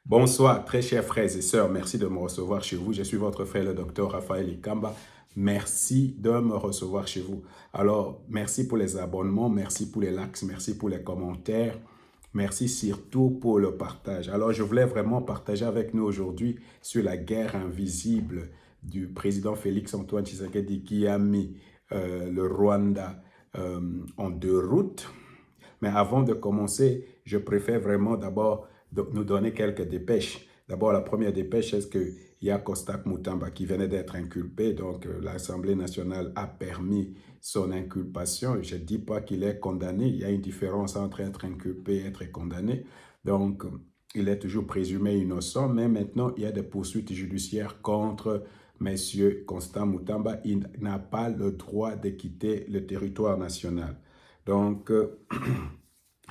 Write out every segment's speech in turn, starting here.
Bonsoir, très chers frères et sœurs. Merci de me recevoir chez vous. Je suis votre frère, le docteur Raphaël Ikamba. Merci de me recevoir chez vous. Alors, merci pour les abonnements, merci pour les likes, merci pour les commentaires. Merci surtout pour le partage. Alors, je voulais vraiment partager avec nous aujourd'hui sur la guerre invisible du président Félix Antoine Tshisekedi qui a mis le Rwanda en déroute. Mais avant de commencer, je préfère vraiment d'abord nous donner quelques dépêches. D'abord, la première dépêche, c'est qu'il y a Kostak Mutamba qui venait d'être inculpé. Donc, l'Assemblée nationale a permis son inculpation. Je ne dis pas qu'il est condamné. Il y a une différence entre être inculpé et être condamné. Donc, il est toujours présumé innocent, mais maintenant, il y a des poursuites judiciaires contre M. Constant Mutamba. Il n'a pas le droit de quitter le territoire national. Donc,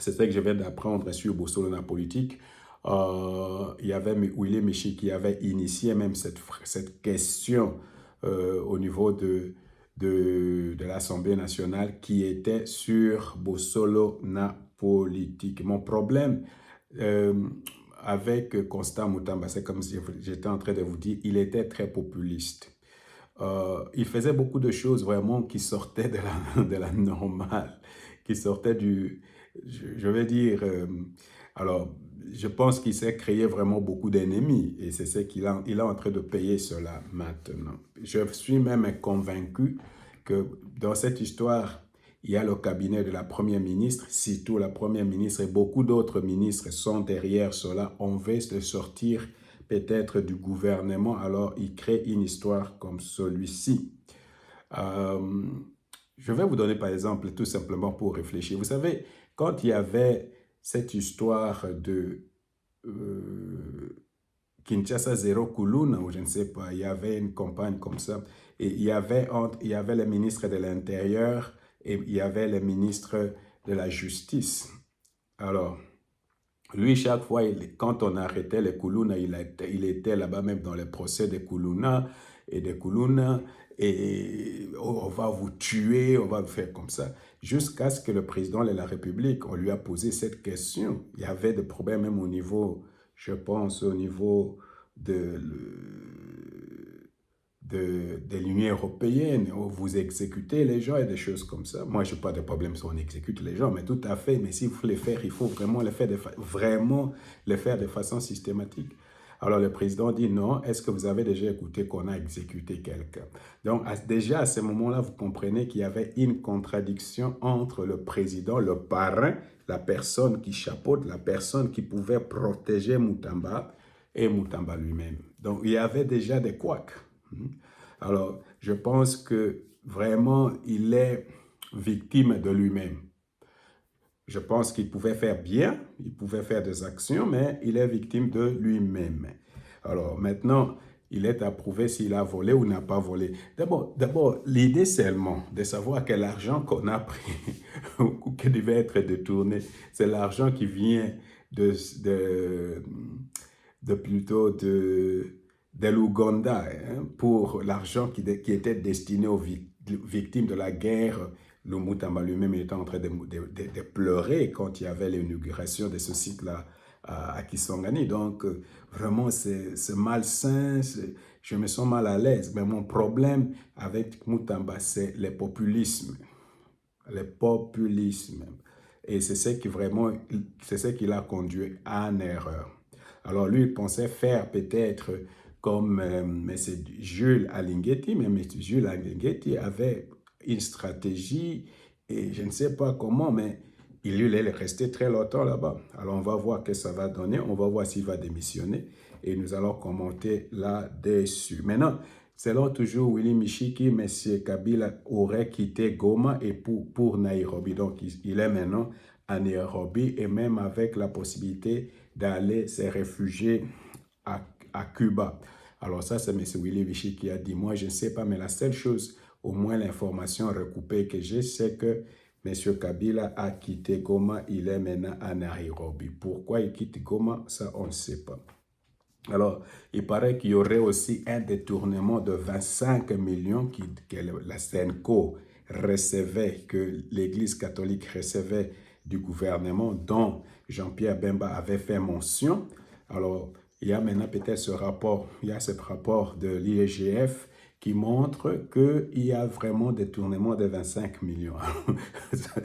c'est ça que je viens d'apprendre sur Boursorama Politique. Il y avait Willy Michi qui avait initié même cette question au niveau de l'Assemblée nationale qui était sur Boursorama Politique. Mon problème euh, avec Constant Mutamba, c'est comme si j'étais en train de vous dire, il était très populiste. Il faisait beaucoup de choses vraiment qui sortaient de la normale, qui sortaient je vais dire, alors, je pense qu'il s'est créé vraiment beaucoup d'ennemis et c'est ce il est en train de payer cela maintenant. Je suis même convaincu que dans cette histoire, il y a le cabinet de la première ministre, surtout la première ministre et beaucoup d'autres ministres sont derrière cela. On veut se sortir peut-être du gouvernement, alors il crée une histoire comme celui-ci. Euh, je vais vous donner par exemple, tout simplement pour réfléchir. Vous savez, quand il y avait cette histoire de Kinshasa Zéro Kuluna, ou je ne sais pas, il y avait une campagne comme ça, et il y avait le ministre de l'Intérieur et il y avait le ministre de la Justice. Alors, lui, chaque fois, quand on arrêtait les Kuluna, il était là-bas même dans les procès des Kuluna et des Kuluna, et on va vous tuer, on va vous faire comme ça. Jusqu'à ce que le président de la République, on lui a posé cette question. Il y avait des problèmes même au niveau, je pense, au niveau de, de l'Union européenne, où vous exécutez les gens et des choses comme ça. Moi, je n'ai pas de problème si on exécute les gens, mais tout à fait. Mais s'il faut les faire, il faut vraiment les faire de façon systématique. Alors le président dit non, est-ce que vous avez déjà écouté qu'on a exécuté quelqu'un? Donc déjà à ce moment-là, vous comprenez qu'il y avait une contradiction entre le président, le parrain, la personne qui chapeaute, la personne qui pouvait protéger Mutamba et Mutamba lui-même. Donc il y avait déjà des couacs. Alors, je pense que vraiment, il est victime de lui-même. Je pense qu'il pouvait faire bien, il pouvait faire des actions, mais il est victime de lui-même. Alors, maintenant, il est à prouver s'il a volé ou n'a pas volé. D'abord, l'idée seulement de savoir quel argent qu'on a pris ou qui devait être détourné, c'est l'argent qui vient de, de, plutôt de l'Ouganda pour l'argent qui était destiné aux victimes de la guerre. Le Mutamba lui-même était en train de pleurer quand il y avait l'inauguration de ce site-là à Kisangani. Donc, vraiment, c'est malsain, je me sens mal à l'aise. Mais mon problème avec Mutamba, c'est le populisme. Le populisme. Et c'est ce qui vraiment, c'est ce qui l'a conduit à une erreur. Alors lui, il pensait faire peut-être comme M. Jules Alinghetti, mais M. Jules Alinghetti avait une stratégie et je ne sais pas comment, mais il allait rester très longtemps là-bas. Alors on va voir ce que ça va donner, on va voir s'il va démissionner et nous allons commenter là-dessus. Maintenant, selon toujours Willy Michiki, M. Kabila aurait quitté Goma et pour Nairobi. Donc il est maintenant à Nairobi et même avec la possibilité d'aller se réfugier à Cuba. Alors ça, c'est M. Willy Vichy qui a dit, moi je ne sais pas, mais la seule chose, au moins l'information recoupée que j'ai, c'est que M. Kabila a quitté Goma, il est maintenant à Nairobi. Pourquoi il quitte Goma, ça on ne sait pas. Alors, il paraît qu'il y aurait aussi un détournement de 25 millions que la SENCO recevait, que l'Église catholique recevait du gouvernement, dont Jean-Pierre Bemba avait fait mention. Alors, il y a maintenant peut-être ce rapport, il y a ce rapport de l'IGF qui montre qu'il y a vraiment détournement de 25 millions. Ça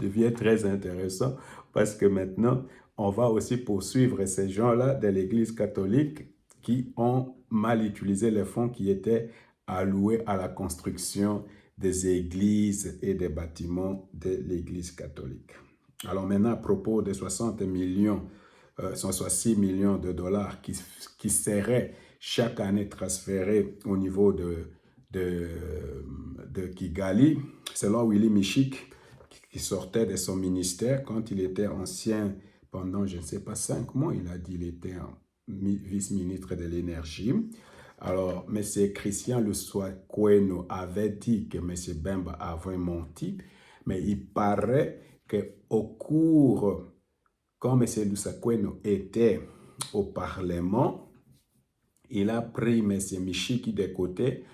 devient très intéressant parce que maintenant, on va aussi poursuivre ces gens-là de l'Église catholique qui ont mal utilisé les fonds qui étaient alloués à la construction des églises et des bâtiments de l'Église catholique. Alors maintenant, à propos des 60 millions, 166 millions de dollars qui seraient chaque année transférés au niveau de Kigali, selon Willy Michik, qui sortait de son ministère quand il était ancien pendant, je ne sais pas, 5 mois, il a dit qu'il était vice-ministre de l'énergie. Alors, M. Christian Luswakweno avait dit que M. Bemba avait menti, mais il paraît qu'au cours, quand M. Luswakweno était au Parlement, il a pris M. Michiki de côté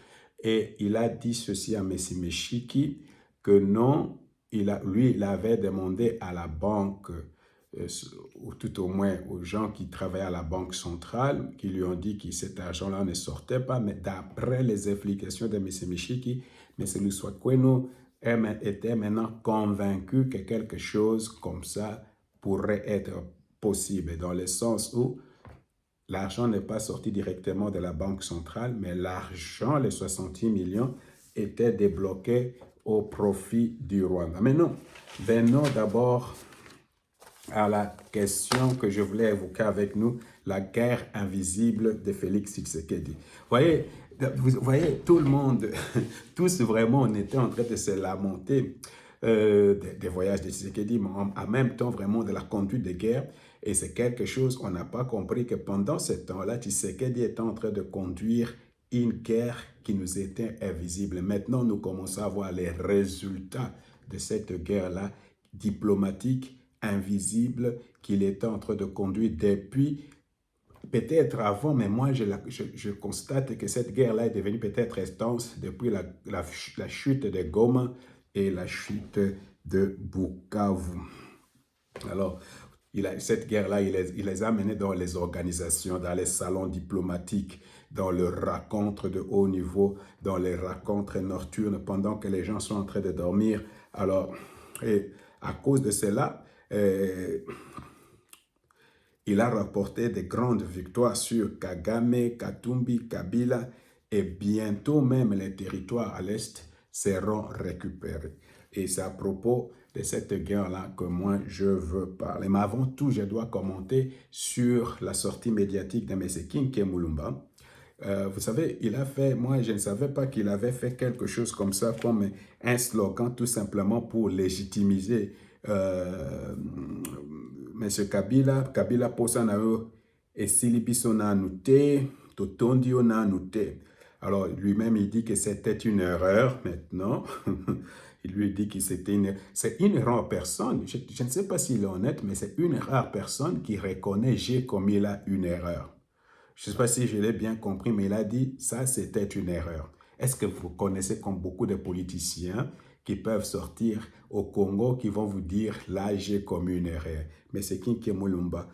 et il a dit ceci à M. Michiki, que non, il avait demandé à la banque, ou tout au moins aux gens qui travaillaient à la Banque centrale, qui lui ont dit que cet argent-là ne sortait pas, mais d'après les explications de M. Michiki, M. Luswakweno était maintenant convaincu que quelque chose comme ça pourrait être possible, dans le sens où l'argent n'est pas sorti directement de la Banque centrale, mais l'argent, les 68 millions, était débloqué au profit du Rwanda. Mais non, venons d'abord à la question que je voulais évoquer avec nous, la guerre invisible de Félix Tshisekedi. Vous voyez, tout le monde, tous vraiment, on était en train de se lamenter des voyages de Tshisekedi, mais en même temps vraiment de la conduite de guerre. Et c'est quelque chose, on n'a pas compris que pendant ce temps-là, Tshisekedi était en train de conduire une guerre qui nous était invisible. Maintenant, nous commençons à voir les résultats de cette guerre-là, diplomatique, invisible, qu'il était en train de conduire depuis, peut-être avant, mais moi je constate que cette guerre-là est devenue peut-être intense depuis la chute de Goma et la chute de Bukavu. Alors, cette guerre-là, il les a menés dans les organisations, dans les salons diplomatiques, dans les rencontres de haut niveau, dans les rencontres nocturnes, pendant que les gens sont en train de dormir. Alors, et à cause de cela, il a rapporté de grandes victoires sur Kagame, Katumbi, Kabila, et bientôt même les territoires à l'Est seront récupérés. Et c'est à propos de cette guerre-là que moi je veux parler. Mais avant tout, je dois commenter sur la sortie médiatique de M. Kinké Mulumba. Vous savez, il a fait, moi je ne savais pas qu'il avait fait quelque chose comme ça, comme un slogan tout simplement pour légitimiser M. Kabila posa na yo esili biso nanu te, totondi yo nanu te. Alors lui-même il dit que c'était une erreur maintenant. Il lui dit que c'est une rare personne. Je ne sais pas s'il est honnête, mais c'est une rare personne qui reconnaît j'ai commis là une erreur. Je ne sais pas si je l'ai bien compris, mais il a dit ça c'était une erreur. Est-ce que vous connaissez comme beaucoup de politiciens qui peuvent sortir au Congo, qui vont vous dire là j'ai commis une erreur? Mais c'est Kinké Mulumba.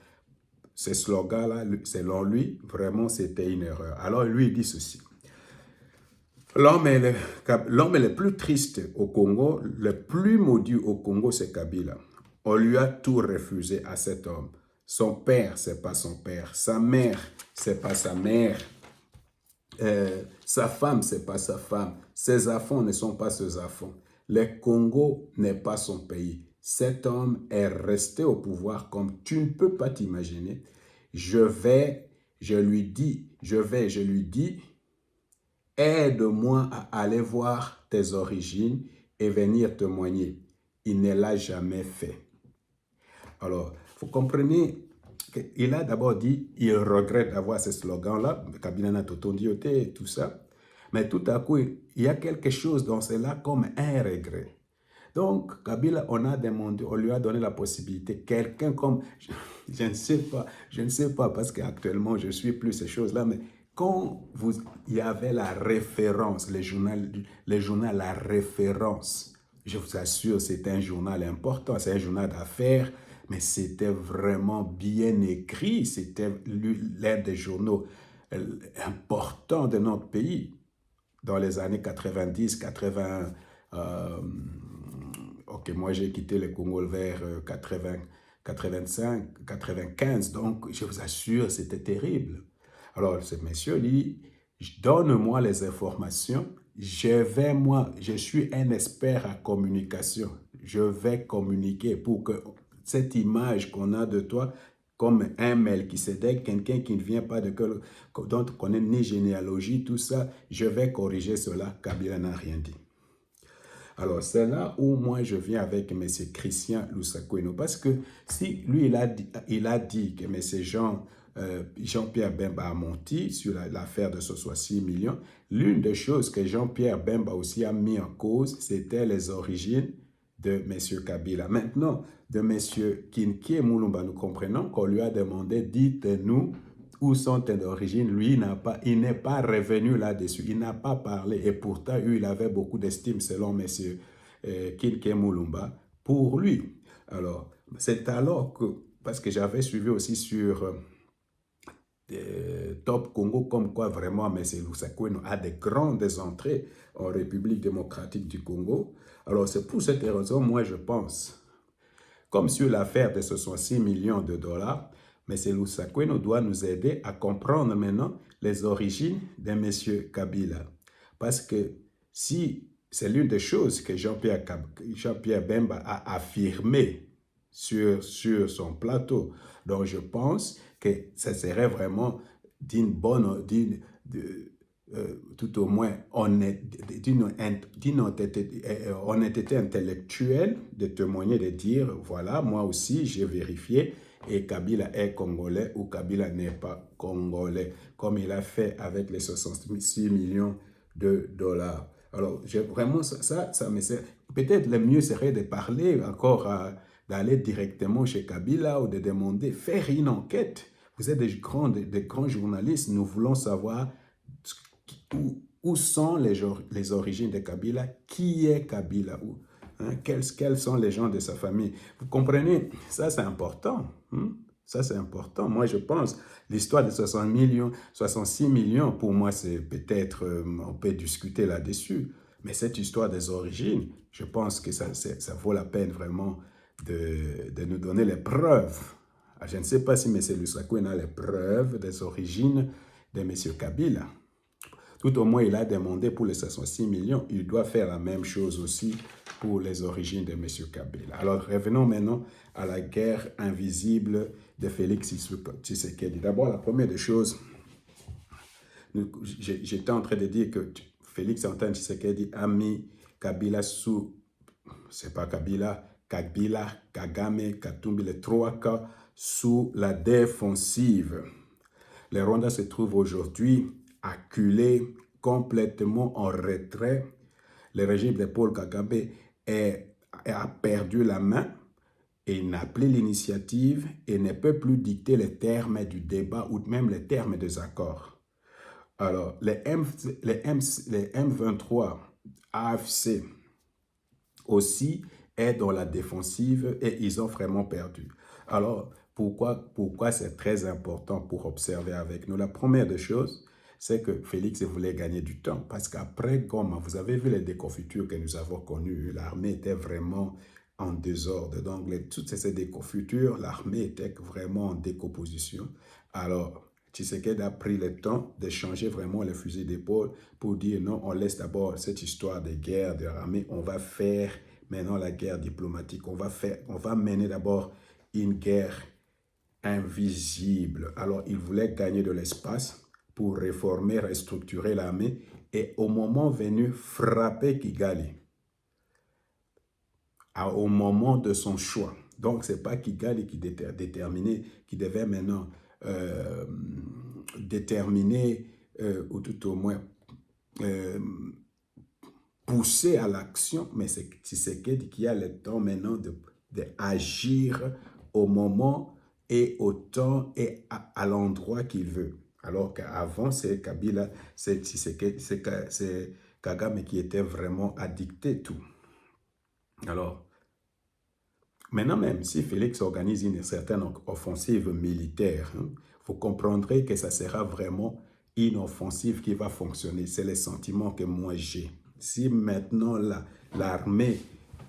Ce slogan-là, selon lui, vraiment c'était une erreur. Alors lui il dit ceci. L'homme le plus triste au Congo, le plus maudit au Congo, c'est Kabila. On lui a tout refusé à cet homme. Son père, c'est pas son père. Sa mère, c'est pas sa mère. Sa femme, c'est pas sa femme. Ses enfants ne sont pas ses enfants. Le Congo n'est pas son pays. Cet homme est resté au pouvoir comme tu ne peux pas t'imaginer. Je lui dis, aide-moi à aller voir tes origines et venir témoigner. Il ne l'a jamais fait. Alors, vous comprenez qu'il a d'abord dit, il regrette d'avoir ce slogan-là, Kabila na totondiote et tout ça, mais tout à coup, il y a quelque chose dans cela comme un regret. Donc, Kabila, on lui a donné la possibilité, quelqu'un comme, je ne sais pas, parce qu'actuellement, je ne suis plus ces choses-là, mais quand il y avait la référence, les journaux, la référence, je vous assure, c'est un journal important, c'est un journal d'affaires, mais c'était vraiment bien écrit. C'était l'un des journaux importants de notre pays dans les années 90, 80. Ok, moi j'ai quitté le Congo vers 80, 85, 95, donc je vous assure, c'était terrible. Alors, ce monsieur dit, donne-moi les informations, je suis un expert en communication, je vais communiquer pour que cette image qu'on a de toi, comme un Melchisedec, quelqu'un qui ne vient pas de dont on ne connaît ni généalogie, tout ça, je vais corriger cela. Kabila n'a rien dit. Alors, c'est là où moi je viens avec M. Christian Lusakweno, parce que si lui, il a dit que M. Jean-Pierre Bemba a menti sur l'affaire de ce 66 millions, l'une des choses que Jean-Pierre Bemba aussi a mis en cause, c'était les origines de M. Kabila. Maintenant, de M. Kinkie Moulumba, nous comprenons qu'on lui a demandé, dites-nous où sont tes origines. Lui, il n'est pas revenu là-dessus. Il n'a pas parlé. Et pourtant, il avait beaucoup d'estime, selon M. Kinkie Moulumba, pour lui. Alors, c'est alors que, parce que j'avais suivi aussi sur Top Congo, comme quoi vraiment M. Lusakweno a des grandes entrées en République démocratique du Congo. Alors, c'est pour cette raison, moi, je pense, comme sur l'affaire de 66 millions de dollars, M. Lusakweno doit nous aider à comprendre maintenant les origines de M. Kabila. Parce que si c'est l'une des choses que Jean-Pierre Bemba a affirmé sur son plateau, donc je pense que ça serait vraiment d'une bonne, tout au moins d'une honnêteté intellectuelle de témoigner, de dire, voilà, moi aussi j'ai vérifié et Kabila est congolais ou Kabila n'est pas congolais, comme il a fait avec les 66 millions de dollars. Alors, vraiment, ça me sert. Peut-être le mieux serait de parler encore, d'aller directement chez Kabila ou de demander, faire une enquête. Vous êtes des grands journalistes, nous voulons savoir où sont les origines de Kabila, qui est Kabila, quels sont les gens de sa famille. Vous comprenez, ça c'est important. Ça c'est important. Moi je pense, l'histoire de 66 millions, pour moi c'est peut-être, on peut discuter là-dessus, mais cette histoire des origines, je pense que ça vaut la peine vraiment de nous donner les preuves. Je ne sais pas si M. Lusakweno a les preuves des origines de M. Kabila. Tout au moins, il a demandé pour les 66 millions. Il doit faire la même chose aussi pour les origines de M. Kabila. Alors, revenons maintenant à la guerre invisible de Félix Tshisekedi. D'abord, la première des choses, j'étais en train de dire que Félix Antoine Tshisekedi a mis Kabila sous, c'est pas Kabila, Kagame, Katumbi, les trois cas, sous la défensive. Le Rwanda se trouve aujourd'hui acculé, complètement en retrait. Le régime de Paul Kagame a perdu la main et il n'a plus l'initiative et ne peut plus dicter les termes du débat ou même les termes des accords. Alors, les M23 AFC aussi est dans la défensive et ils ont vraiment perdu. Alors, pourquoi c'est très important pour observer avec nous? La première des choses, c'est que Félix voulait gagner du temps. Parce qu'après Goma, vous avez vu les déconfitures que nous avons connues. L'armée était vraiment en désordre. Donc, toutes ces déconfitures, l'armée était vraiment en décomposition. Alors, Tshisekedi a pris le temps de changer vraiment les fusils d'épaule pour dire non, on laisse d'abord cette histoire de guerre, de l'armée, on va faire maintenant la guerre diplomatique. On va mener d'abord une guerre invisible. Alors, il voulait gagner de l'espace pour réformer, restructurer l'armée et au moment venu, frapper Kigali. Au moment de son choix. Donc, ce n'est pas Kigali qui déterminait, qui devait maintenant déterminer, ou tout au moins pousser à l'action, mais c'est Tshisekedi qui a le temps maintenant d'agir au moment et au temps et à l'endroit qu'il veut. Alors qu'avant, c'est Kabila, c'est Tshisekedi, c'est Kagame qui était vraiment à dicter tout. Alors, Maintenant même, si Félix organise une certaine offensive militaire, hein, vous comprendrez que ça sera vraiment une offensive qui va fonctionner. C'est le sentiment que moi j'ai. Si maintenant l'armée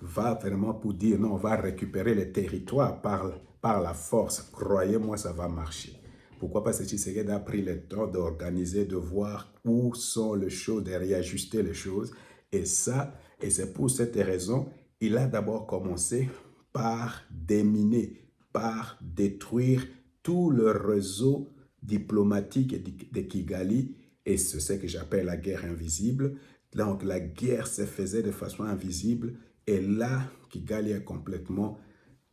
va vraiment pour dire non, on va récupérer les territoires par la force, croyez-moi, ça va marcher. Pourquoi? Parce que Tshisekedi a pris le temps d'organiser, de voir où sont les choses, de réajuster les choses. Et c'est pour cette raison, il a d'abord commencé par déminer, par détruire tout le réseau diplomatique de Kigali, et c'est ce que j'appelle la guerre invisible. Donc la guerre se faisait de façon invisible, et là, Kigali est complètement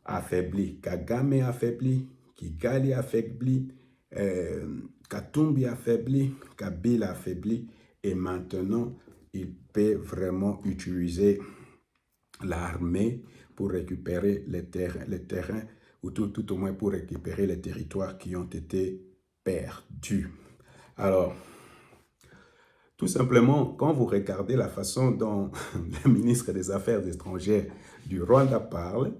affaibli. Kagame est affaibli, Kigali est affaibli, Katumbi est affaibli, Kabila est affaibli, et maintenant, il peut vraiment utiliser l'armée pour récupérer les terrains, ou tout au moins pour récupérer les territoires qui ont été perdus. Alors, tout simplement, quand vous regardez la façon dont le ministre des Affaires étrangères du Rwanda parle,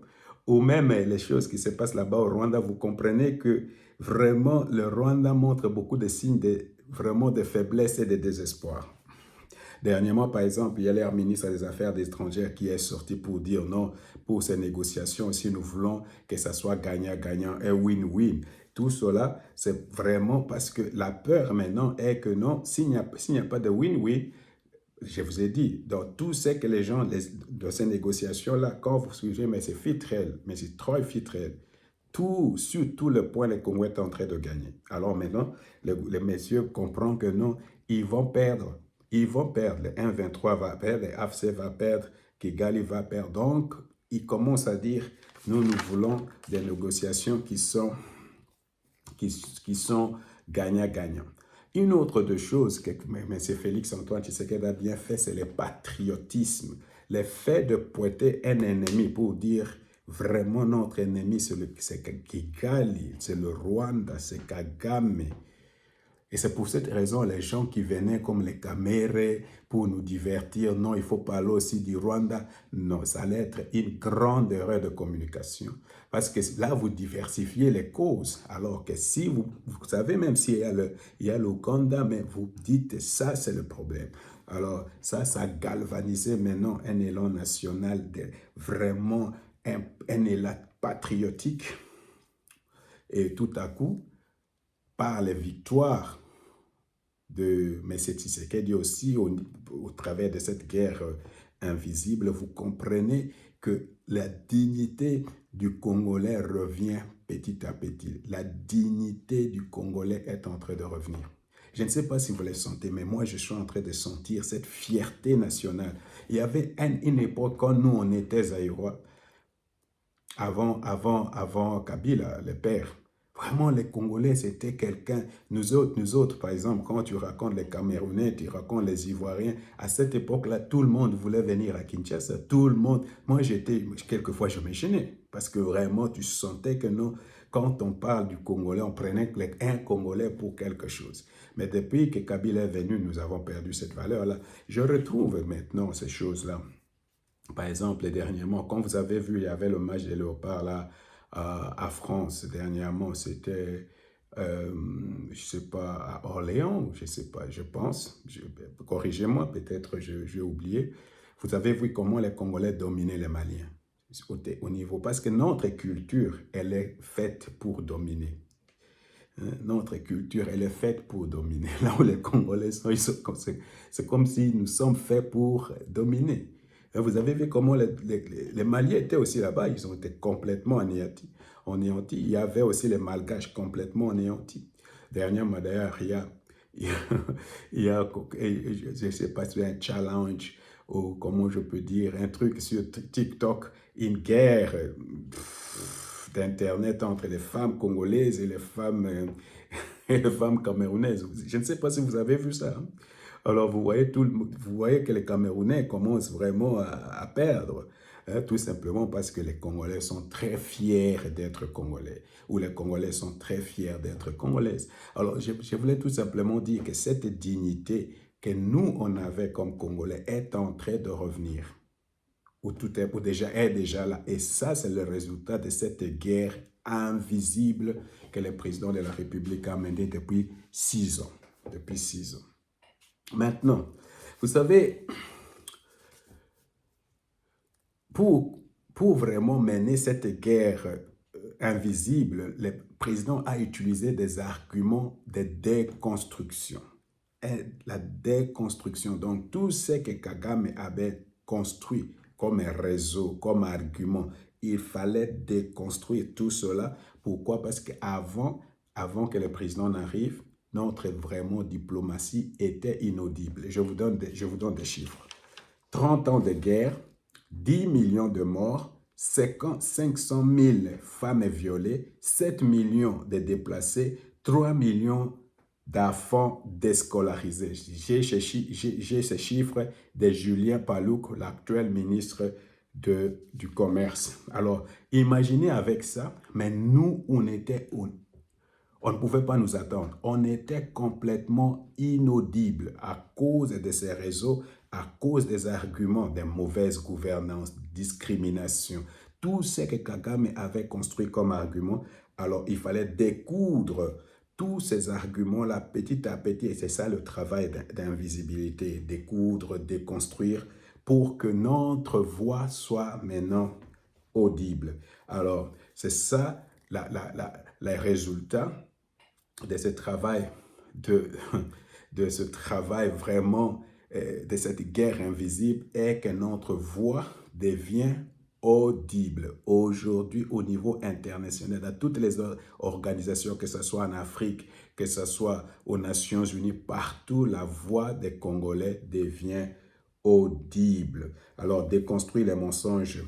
ou même les choses qui se passent là-bas au Rwanda, vous comprenez que vraiment le Rwanda montre beaucoup de signes vraiment de faiblesse et de désespoir. Dernièrement, par exemple, il y a l'air ministre des Affaires étrangères qui est sorti pour dire non, pour ces négociations, si nous voulons que ça soit gagnant-gagnant et win-win. Tout cela, c'est vraiment parce que la peur maintenant est que non, s'il n'y a pas de win-win, je vous ai dit, dans tout ce que les gens, dans ces négociations-là, quand vous suivez, mais c'est fitrel, mais c'est trop fitrel. Sur tout le point, les Congolais sont en train de gagner. Alors maintenant, les messieurs comprennent que non, ils vont perdre. Ils vont perdre. Le 1-23 va perdre, le AFC va perdre, Kigali va perdre. Donc, ils commencent à dire, nous voulons des négociations qui sont gagnant-gagnant. Une autre de choses que M. Félix Antoine Tshisekedi a bien fait, c'est le patriotisme. Le fait de pointer un ennemi pour dire vraiment notre ennemi, c'est Kigali, c'est le Rwanda, c'est Kagame. Et c'est pour cette raison, les gens qui venaient comme les Camérés pour nous divertir, non, il faut parler aussi du Rwanda. Non, ça allait être une grande erreur de communication. Parce que là, vous diversifiez les causes. Alors que si vous savez, même s'il y a l'Ouganda, mais vous dites ça, c'est le problème. Alors ça a galvanisé maintenant un élan national, vraiment un élan patriotique. Et tout à coup, par les victoires de M. Tshisekedi aussi au travers de cette guerre invisible, vous comprenez que la dignité du Congolais revient petit à petit. La dignité du Congolais est en train de revenir. Je ne sais pas si vous le sentez, mais moi, je suis en train de sentir cette fierté nationale. Il y avait une époque quand nous, on était Zaïrois, avant Kabila, le père. Vraiment, les Congolais, c'était quelqu'un. Nous autres, par exemple, quand tu racontes les Camerounais, tu racontes les Ivoiriens, à cette époque-là, tout le monde voulait venir à Kinshasa. Tout le monde. Moi, quelquefois, je me gênais. Parce que vraiment, tu sentais que non, quand on parle du Congolais, on prenait un Congolais pour quelque chose. Mais depuis que Kabila est venu, nous avons perdu cette valeur-là. Je retrouve maintenant ces choses-là. Par exemple, dernièrement, quand vous avez vu, il y avait le match des Léopards là, à France. Dernièrement, c'était, je ne sais pas, à Orléans, je ne sais pas, je pense. Corrigez-moi, peut-être j'ai oublié. Vous avez vu comment les Congolais dominaient les Maliens au niveau. Parce que notre culture, elle est faite pour dominer. Notre culture, elle est faite pour dominer. Là où les Congolais sont, c'est comme si nous sommes faits pour dominer. Vous avez vu comment les Maliens étaient aussi là-bas, ils ont été complètement anéantis. Il y avait aussi les Malgaches complètement anéantis. Dernièrement, d'ailleurs, il y a, je ne sais pas si c'est un challenge ou comment je peux dire, un truc sur TikTok, une guerre d'Internet entre les femmes congolaises et les femmes camerounaises. Je ne sais pas si vous avez vu ça. Hein? Alors, vous voyez que les Camerounais commencent vraiment à perdre, hein, tout simplement parce que les Congolais sont très fiers d'être Congolais, ou les Congolais sont très fiers d'être Congolaises. Alors, je voulais tout simplement dire que cette dignité que nous, on avait comme Congolais est en train de revenir. où tout est, est déjà là. Et ça, c'est le résultat de cette guerre invisible que le président de la République a menée depuis 6 ans. Depuis 6 ans. Maintenant, vous savez, pour vraiment mener cette guerre invisible, le président a utilisé des arguments de déconstruction. Et la déconstruction, donc tout ce que Kagame avait construit comme réseau, comme argument, il fallait déconstruire tout cela. Pourquoi? Parce qu'avant que le président n'arrive, notre vraiment diplomatie était inaudible. Je vous donne des chiffres. 30 ans de guerre, 10 millions de morts, 500 000 femmes violées, 7 millions de déplacés, 3 millions d'enfants déscolarisés. J'ai ces chiffres de Julien Palouk, l'actuel ministre du Commerce. Alors, imaginez avec ça, mais nous, on ne pouvait pas nous attendre. On était complètement inaudible à cause de ces réseaux, à cause des arguments de mauvaise gouvernance, discrimination, tout ce que Kagame avait construit comme argument. Alors, il fallait découdre tous ces arguments-là petit à petit. Et c'est ça le travail d'invisibilité, découdre, déconstruire, pour que notre voix soit maintenant audible. Alors, c'est ça les résultats de ce travail, de ce travail vraiment, de cette guerre invisible, est que notre voix devient audible aujourd'hui au niveau international, dans toutes les organisations, que ce soit en Afrique, que ce soit aux Nations Unies, partout la voix des Congolais devient audible. Alors, déconstruire les mensonges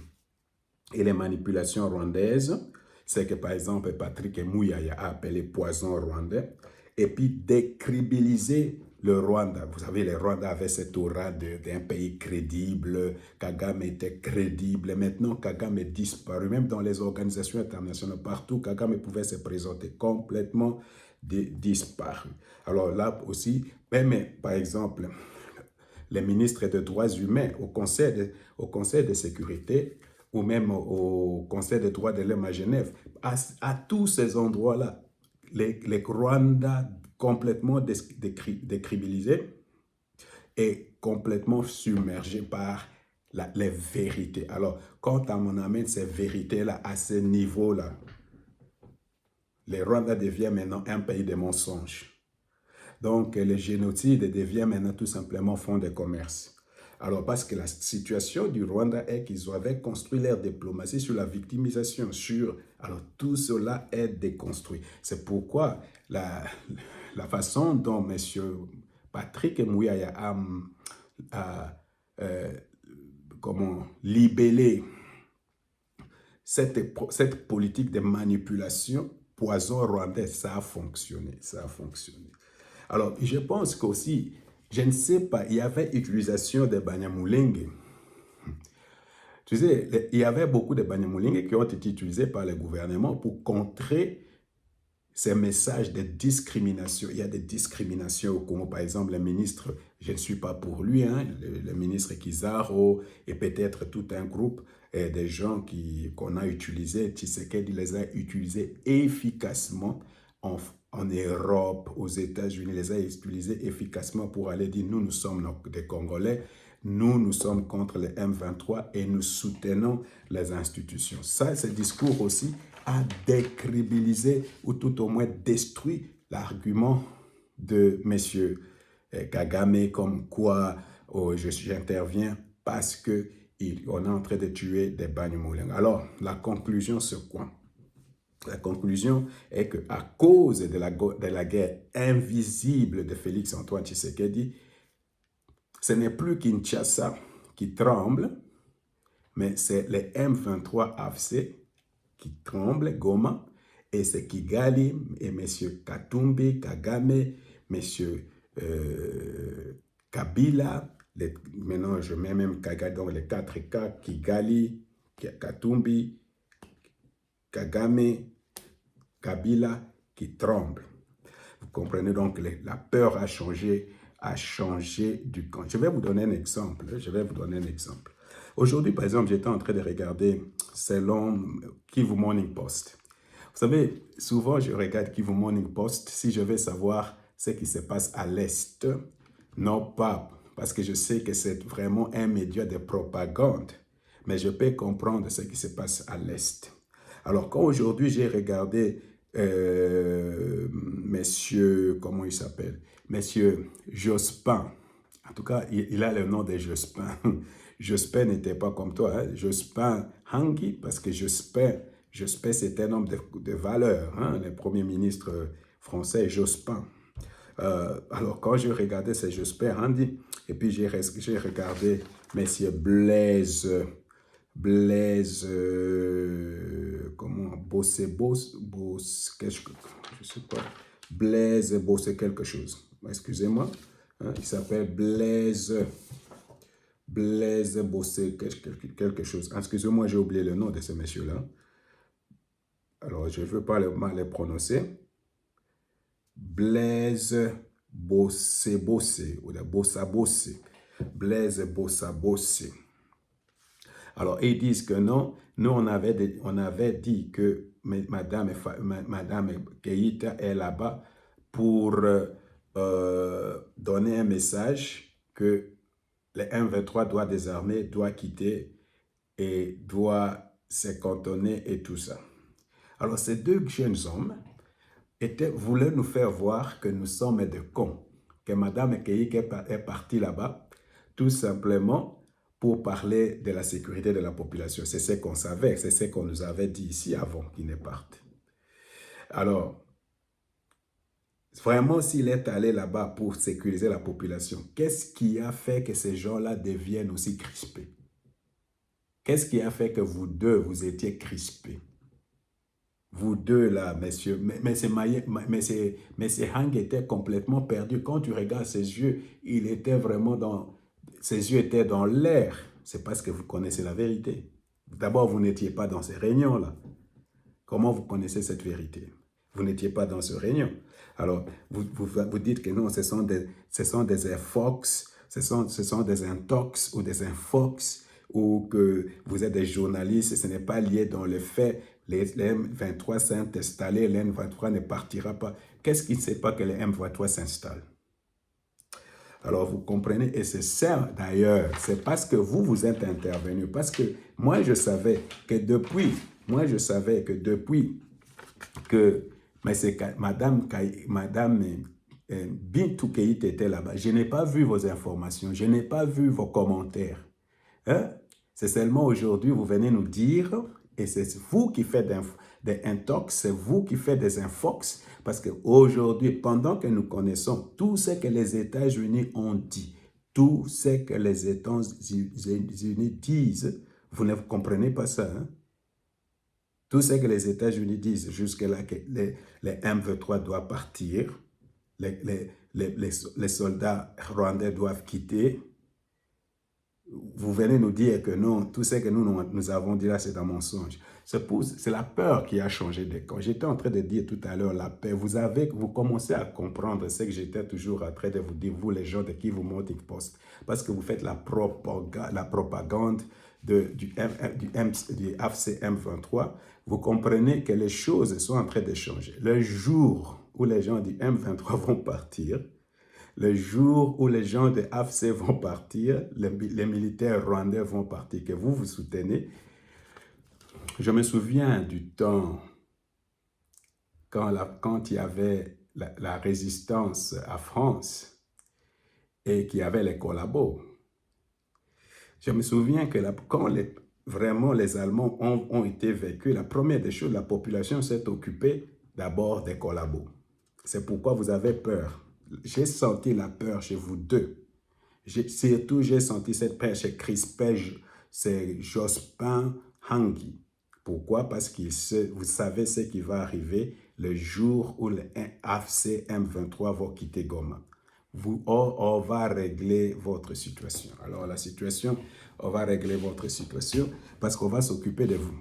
et les manipulations rwandaises, c'est que par exemple Patrick Mouyaya a appelé poison rwandais, et puis décrédibiliser le Rwanda. Vous savez, le Rwanda avait cette aura d'un pays crédible, Kagame était crédible, et maintenant Kagame est disparu, même dans les organisations internationales, partout, Kagame pouvait se présenter complètement disparu. Alors là aussi, même par exemple, les ministres des droits humains au Conseil de sécurité, ou même au Conseil des droits de l'homme à Genève, à tous ces endroits-là, les Rwandais complètement décribilisés et complètement submergés par les vérités. Alors, quand on amène ces vérités-là à ce niveau-là, les Rwandais deviennent maintenant un pays de mensonges. Donc, les génocides deviennent maintenant tout simplement fonds de commerce. Alors, parce que la situation du Rwanda est qu'ils avaient construit leur diplomatie sur la victimisation, alors tout cela est déconstruit. C'est pourquoi la façon dont M. Patrick Mouyaya a libellé cette politique de manipulation poison rwandais, ça a fonctionné, ça a fonctionné. Alors, je pense qu'aussi, je ne sais pas, il y avait utilisation des Banyamulenge. Tu sais, il y avait beaucoup de Banyamulenge qui ont été utilisés par le gouvernement pour contrer ces messages de discrimination. Il y a des discriminations au Congo. Par exemple, le ministre, je ne suis pas pour lui, hein, le ministre Kizarro et peut-être tout un groupe des gens qu'on a utilisés, Tshisekedi les a utilisés efficacement en Europe, aux États-Unis, les a utilisés efficacement pour aller dire nous sommes des Congolais, nous sommes contre les M23 et nous soutenons les institutions. Ça, ce discours aussi a décrédibilisé ou tout au moins détruit l'argument de M. Kagame comme quoi j'interviens parce qu'on est en train de tuer des Banyamulenge. Alors, la conclusion, c'est quoi? La conclusion est qu'à cause de la guerre invisible de Félix-Antoine Tshisekedi, ce n'est plus Kinshasa qui tremble, mais c'est les M23 AFC qui tremblent, Goma, et c'est Kigali et M. Katumbi, Kagame, M. Kabila, maintenant je mets même Kagame dans les 4 cas, Kigali, Katumbi, Kagame, Kabila qui tremble. Vous comprenez donc, la peur a changé du camp. Je vais vous donner un exemple. Aujourd'hui, par exemple, j'étais en train de regarder selon Kivu Morning Post. Vous savez, souvent, je regarde Kivu Morning Post si je veux savoir ce qui se passe à l'Est. Non pas parce que je sais que c'est vraiment un média de propagande, mais je peux comprendre ce qui se passe à l'Est. Alors, quand aujourd'hui, j'ai regardé Monsieur, comment il s'appelle? Monsieur Jospin. En tout cas, il a le nom de Jospin. Jospin n'était pas comme toi, hein? Jospin Hangui, parce que Jospin c'est un homme de valeur, hein? Le premier ministre français, Jospin. Alors, quand je regardais, c'est Jospin Hangui, et puis j'ai regardé Monsieur Blaise, comment, je sais pas, Blaise Bossé quelque chose. Excusez-moi, hein, il s'appelle Blaise Bossé quelque chose. Excusez-moi, j'ai oublié le nom de ce monsieur-là. Alors, je ne veux pas mal le prononcer. Blaise Bossé, ou Bossa Bossé. Blaise Bossa Bossé. Alors, ils disent que non, nous, on avait dit que Madame Keïta est là-bas pour donner un message que le M23 doit désarmer, doit quitter et doit se cantonner et tout ça. Alors, ces deux jeunes hommes voulaient nous faire voir que nous sommes des cons, que Madame Keïta est partie là-bas, tout simplement pour parler de la sécurité de la population. C'est ce qu'on savait, c'est ce qu'on nous avait dit ici avant qu'ils ne partent. Alors, vraiment, s'il est allé là-bas pour sécuriser la population, qu'est-ce qui a fait que ces gens-là deviennent aussi crispés? Qu'est-ce qui a fait que vous deux, vous étiez crispés? Vous deux là, messieurs, mais Hang était complètement perdu. Quand tu regardes ses yeux, il était vraiment ses yeux étaient dans l'air. C'est parce que vous connaissez la vérité. D'abord, vous n'étiez pas dans ces réunions-là. Comment vous connaissez cette vérité? Vous n'étiez pas dans ce réunion. Alors, vous dites que non, ce sont des infox, ce sont des intox ou des infox, ou que vous êtes des journalistes, et ce n'est pas lié dans le fait, les M23 s'est installé, les M23 ne partira pas. Qu'est-ce qui ne sait pas que les M23 s'installent? Alors, vous comprenez, et c'est ça d'ailleurs, c'est parce que vous êtes intervenu, parce que moi, je savais que depuis que Madame Bintou Keïta était là-bas, je n'ai pas vu vos informations, je n'ai pas vu vos commentaires. Hein? C'est seulement aujourd'hui, vous venez nous dire, et c'est vous qui faites des intox, c'est vous qui faites des infox, parce qu'aujourd'hui, pendant que nous connaissons tout ce que les États-Unis ont dit, tout ce que les États-Unis disent, vous ne comprenez pas ça, hein? Tout ce que les États-Unis disent jusque-là, que les M23 doivent partir, les soldats rwandais doivent quitter. Vous venez nous dire que non, tout ce que nous avons dit là, c'est un mensonge. C'est la peur qui a changé de camp. J'étais en train de dire tout à l'heure la paix. Vous commencez à comprendre ce que j'étais toujours en train de vous dire, vous les gens de Kivu Morning Post, parce que vous faites la propagande du AFC M23. Vous comprenez que les choses sont en train de changer. Le jour où les gens du M23 vont partir, le jour où les gens de AFC vont partir, les militaires rwandais vont partir, que vous soutenez. Je me souviens du temps quand il y avait la résistance à France et qu'il y avait les collabos. Je me souviens que quand vraiment les Allemands ont été vaincus, la première des choses, la population s'est occupée d'abord des collabos. C'est pourquoi vous avez peur. J'ai senti la peur chez vous deux. Surtout, j'ai senti cette peur chez Crispin, c'est Jospin Hangui. Pourquoi? Parce que vous savez ce qui va arriver le jour où le AFC M23 va quitter Goma. On va régler votre situation. Alors, on va régler votre situation parce qu'on va s'occuper de vous,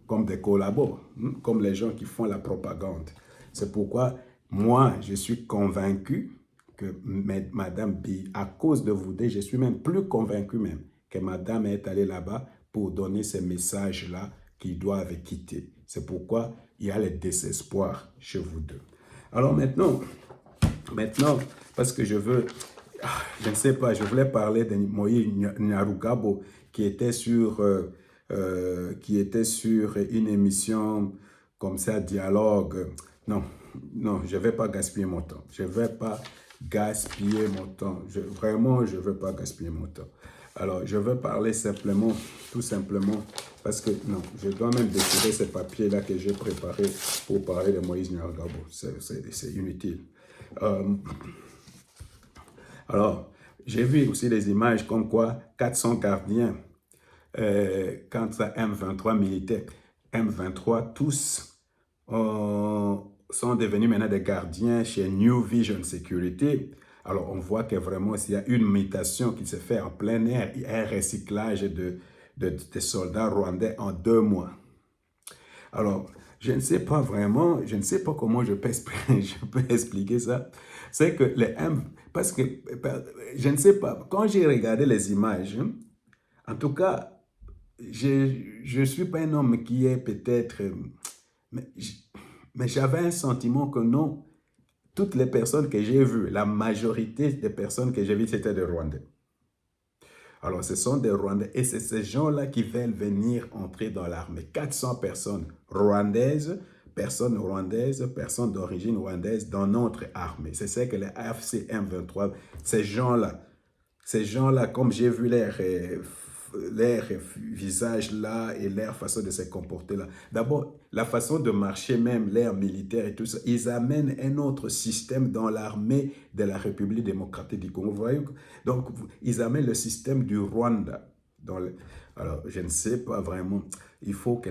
comme des collabos, comme les gens qui font la propagande. C'est pourquoi moi, je suis convaincu que Madame B, à cause de vous deux, je suis même plus convaincu même que madame est allée là-bas pour donner ces messages-là qu'ils doivent quitter. C'est pourquoi il y a le désespoir chez vous deux. Alors maintenant, parce que je ne sais pas, je voulais parler de Moïse Nyarugabo qui était sur une émission comme ça, dialogue. Non, je ne vais pas gaspiller mon temps. Je ne vais pas gaspiller mon temps. Vraiment, je ne veux pas gaspiller mon temps. Alors, je veux parler simplement, tout simplement, parce que, non, je dois même déchirer ces papiers-là que j'ai préparés pour parler de Moïse Nyarugabo. C'est inutile. Alors, j'ai vu aussi des images comme quoi 400 gardiens, quand ça M23 militaires, M23, tous sont devenus maintenant des gardiens chez New Vision Security. Alors, on voit que vraiment, s'il y a une mutation qui se fait en plein air, il y a un recyclage de soldats rwandais en 2 mois. Alors, je ne sais pas vraiment, je ne sais pas comment je peux expliquer ça. C'est que parce que, je ne sais pas, quand j'ai regardé les images, en tout cas, je ne suis pas un homme qui est peut-être, mais j'avais un sentiment que non, toutes les personnes que j'ai vues, la majorité des personnes que j'ai vues, c'était des Rwandais. Alors, ce sont des Rwandais et c'est ces gens-là qui veulent venir entrer dans l'armée. 400 personnes rwandaises, personnes d'origine rwandaise dans notre armée. C'est ça que les AFC M23, ces gens-là, comme j'ai vu leur visage là et leur façon de se comporter là. D'abord, la façon de marcher même, l'air militaire et tout ça, ils amènent un autre système dans l'armée de la République démocratique du Congo. Vous voyez? Donc, ils amènent le système du Rwanda. Alors, je ne sais pas vraiment. Il faut que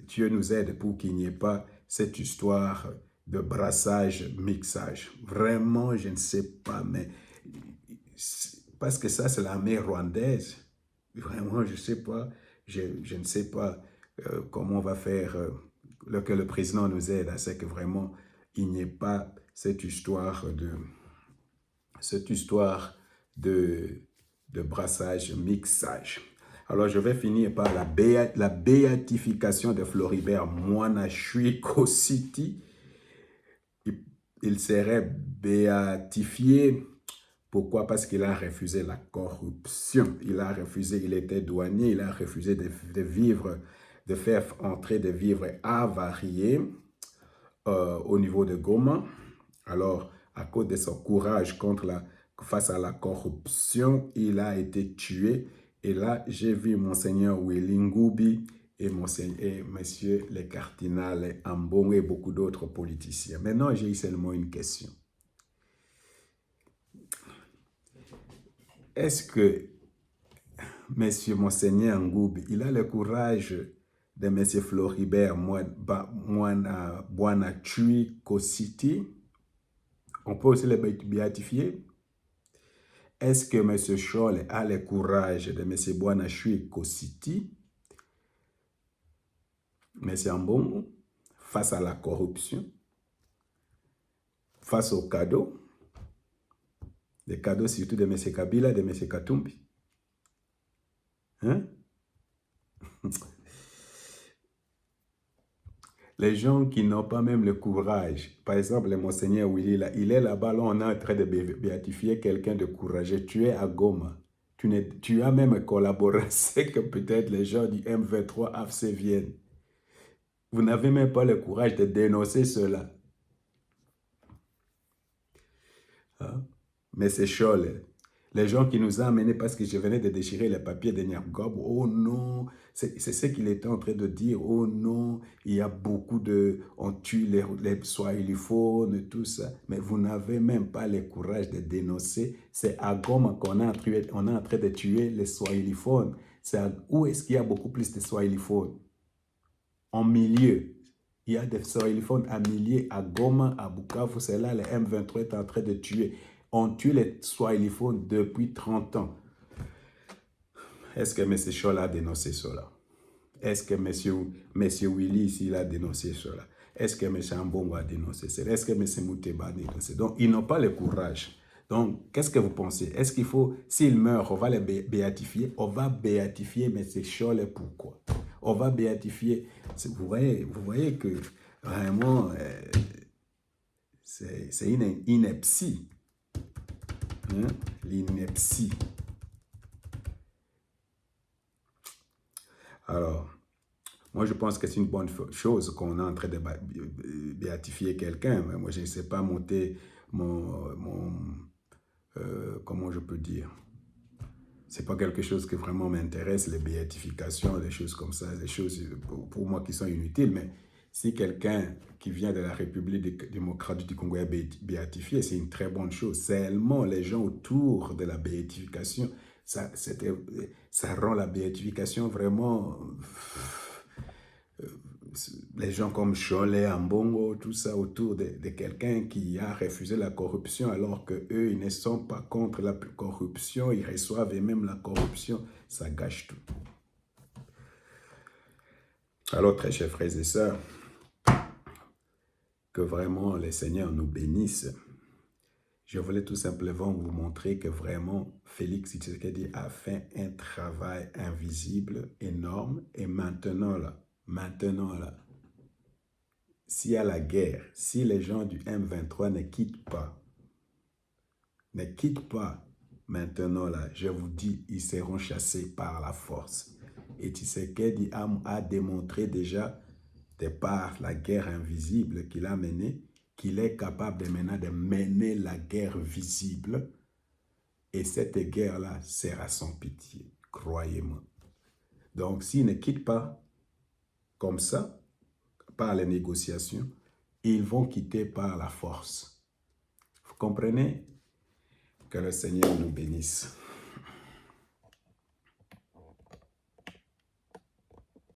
Dieu nous aide pour qu'il n'y ait pas cette histoire de brassage, mixage. Vraiment, je ne sais pas, mais parce que ça, c'est l'armée rwandaise. Vraiment, je ne sais pas, je ne sais pas comment on va faire, que le président nous aide à ce que vraiment il n'y ait pas cette histoire de brassage, mixage. Alors, je vais finir par la béatification de Floribert Mwanashui Kositi. Il serait béatifié. Pourquoi? Parce qu'il a refusé la corruption. Il a refusé, il était douanier, il a refusé de faire entrer des vivres avariés au niveau de Goma. Alors, à cause de son courage face à la corruption, il a été tué. Et là, j'ai vu Monseigneur Willy Ngoubi et Monsieur le cardinal Ambongo et beaucoup d'autres politiciens. Maintenant, j'ai seulement une question. Est-ce que Monsieur Monseigneur Ngoubi, il a le courage de Monsieur Floribert Mwanashui Kositi? On peut aussi le béatifier. Est-ce que M. Scholl a le courage de M. Mwanashui Kositi, M. Ambongo, face à la corruption, face aux cadeaux, les cadeaux surtout de M. Kabila, de M. Katumbi? Hein? Les gens qui n'ont pas même le courage, par exemple, le Monseigneur Willy, là, il est là-bas, là, on est en train de béatifier quelqu'un de courageux. Tu es à Goma. Tu as même collaboré, c'est que peut-être les gens du M23 AFC viennent. Vous n'avez même pas le courage de dénoncer cela. Hein? Mais c'est Scholl. Les gens qui nous ont amenés parce que je venais de déchirer les papiers de Nyarugabo. Oh non, c'est ce qu'il était en train de dire. Oh non, il y a beaucoup de... On tue les swahiliphones, tout ça. Mais vous n'avez même pas le courage de dénoncer. C'est à Goma qu'on est en train de tuer les swahiliphones. Où est-ce qu'il y a beaucoup plus de swahiliphones? En milieu. Il y a des swahiliphones à milliers à Goma, à Bukavu. C'est là le M23 est en train de tuer. On tue les swahiliphones depuis 30 ans. Est-ce que M. Scholl a dénoncé cela? Est-ce que M. Willy ici a dénoncé cela? Est-ce que M. Ambongo a dénoncé cela? Est-ce que M. Mouteba a dénoncé? Donc, ils n'ont pas le courage. Donc, qu'est-ce que vous pensez? Est-ce qu'il faut, s'il meurt, on va le béatifier? On va béatifier, mais c'est chaud, pourquoi? On va béatifier. Vous voyez que vraiment, c'est une ineptie. Hein? L'ineptie. Alors, moi, je pense que c'est une bonne chose qu'on est en train de béatifier quelqu'un. Mais moi, je ne sais pas monter comment je peux dire? C'est pas quelque chose qui vraiment m'intéresse, les béatifications, des choses comme ça, des choses pour moi qui sont inutiles. Mais si quelqu'un qui vient de la République démocratique du Congo est béatifié, c'est une très bonne chose. Seulement, les gens autour de la béatification, ça rend la béatification vraiment... les gens comme Cholet, Ambongo, tout ça autour de quelqu'un qui a refusé la corruption alors qu'eux, ils ne sont pas contre la corruption, ils reçoivent eux-mêmes la corruption, ça gâche tout. Alors, très chers frères et sœurs, que vraiment le Seigneur nous bénisse. Je voulais tout simplement vous montrer que vraiment Félix Tshisekedi a fait un travail invisible, énorme, et maintenant là, s'il y a la guerre, si les gens du M23 ne quittent pas maintenant là, je vous dis, ils seront chassés par la force. Et Tshisekedi a démontré déjà, de par la guerre invisible qu'il a menée, qu'il est capable maintenant de mener la guerre visible. Et cette guerre-là sera sans pitié, croyez-moi. Donc, s'ils ne quittent pas comme ça, par les négociations, ils vont quitter par la force. Vous comprenez? Que le Seigneur nous bénisse.